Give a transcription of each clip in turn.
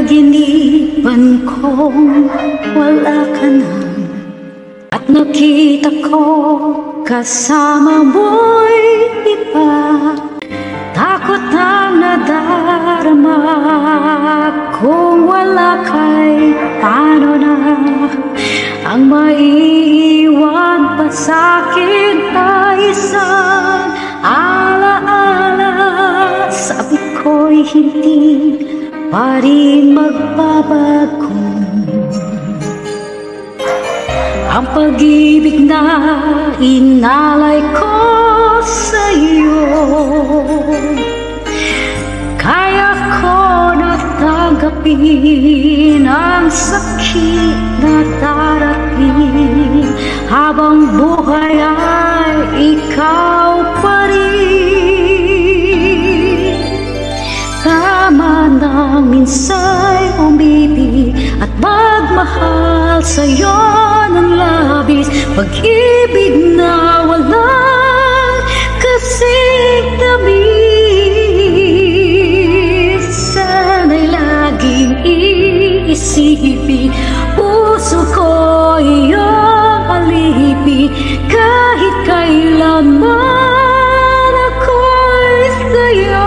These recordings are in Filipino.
Napanaginipan kong wala ka na, at nakita ko kasama mo'y iba. Takot ang nadarama kung wala kay paano na ang maiiwan pa sa'kin ay isang alaala. Sabi ko'y hindi pa rin magbabago ang pag-ibig na inalay ko sa'yo. Kaya ko na tanggapin ang sakit na darating, habang buhay ay ikaw pa rin. Tama na minsa'y umibig at magmahal sa'yo ng labis, pag-ibig na walang kasing tamis. Sana'y laging iisipin, puso ko iyong alipin, kahit kailanman ako'y sa'yo.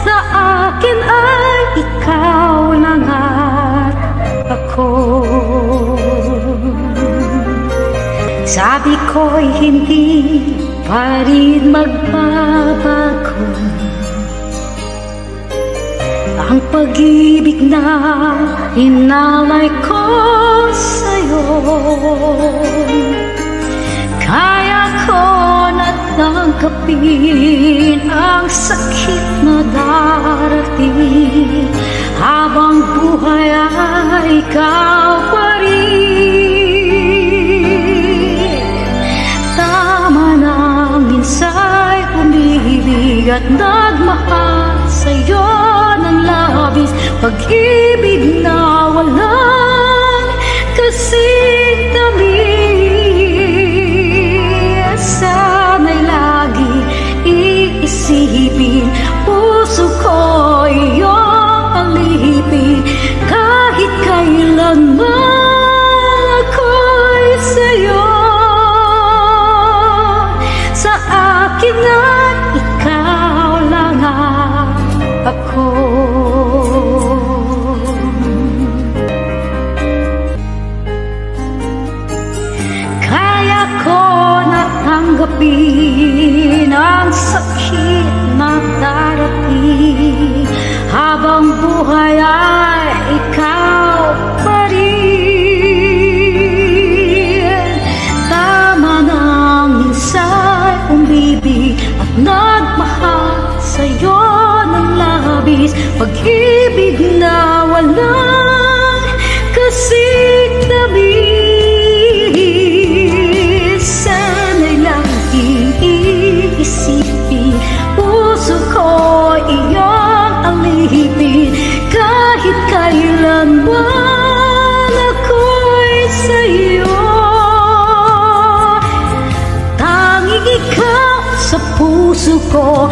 Sa akin ay ikaw lang at ako. Sabi ko'y hindi pa rin magbabago ang pag-ibig na inalay ko sa'yo. Kaya ko na tanggapin ang sakit na darating, habang buhay ay ikaw pa rin. Tama na minsa'y umibig at nagmahal sa'yo ng labis, pag-ibig na walang kasing tamis. Sana'y lagi iisipin, puso ko iyong alipin, kahit kailanman ako'y sa'yo. Sa akin at ikaw lang ako. Kaya ko natanggapin ang sakit na darating, habang buhay ay ikaw pa rin. Tama na minsa'y umibig at nagmahal sa'yo ng labis, pag-ibig na walang kasing tamis. Sana'y laging iisipin, puso ko iyong alipin, kahit kailanman ako'y sa'yo. Tanging ikaw sa puso ko,